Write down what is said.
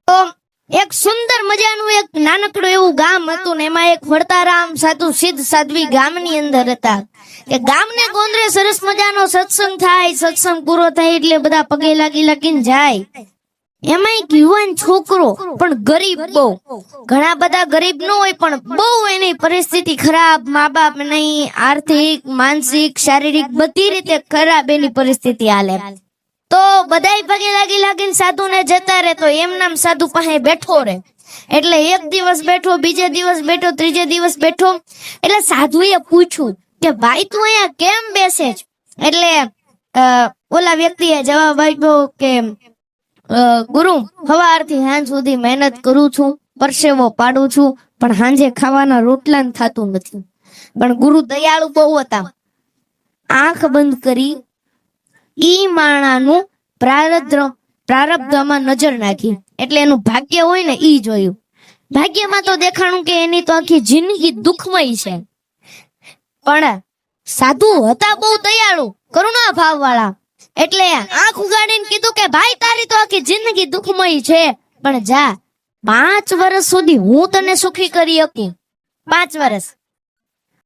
તો એક સુંદર મજાનું એક નાનકડું એવું ગામ હતું ને એમાં એક વડતારામ સાધુ સિદ્ધ સાધ્વી ગામની અંદર હતા કે ગામને ગોંદરે સરસ મજાનો સત્સંગ થાય. સત્સંગ પૂરો થાય એટલે બધા પગે લાગીને જાય. એમાં એક યુવાન છોકરો પણ ગરીબ, બહુ ઘણા બધા ગરીબ ન હોય પણ બહુ એની પરિસ્થિતિ ખરાબ, મા બાપ નહીં, આર્થિક, માનસિક, શારીરિક બધી રીતે ખરાબ એની પરિસ્થિતિ હાલે. તો બધાય પગે લાગીને સાધુને જતા રહે તો એમ નામ સાધુ પાસે બેઠો રહે. એટલે એક દિવસ બેઠો, બીજે દિવસ બેઠો, ત્રીજે દિવસ બેઠો. એટલે સાધુએ પૂછ્યું કે ભાઈ તું અહીંયા કેમ બેસે છે? એટલે ઓલા વ્યક્તિએ જવાબ આપ્યો કે ગુરુ, સવારથી સાંજ સુધી મહેનત કરું છું, પરસેવો પાડું છું, પણ સાંજે ખાવાના રોટલા થતું નથી. પણ ગુરુ દયાળુ બહુ હતા. આંખ બંધ કરી ઈ માણાનું પ્રારબ્ધમાં નજર નાખી. એટલે એનું ભાગ્ય હોય ને ઈ જોયું. ભાગ્યમાં તો દેખાણું કે એની તો આખી જિંદગી દુઃખમય છે. પણ સાધુ હતા બહુ દયાળુ, કરુણા ભાવ વાળા. એટલે આંખ ઉગાડીને કીધું કે ભાઈ તારી તો આખી જિંદગી દુઃખમય છે, પણ જા 5 વર્ષ સુધી હું તને સુખી કરી શકું. 5 વર્ષ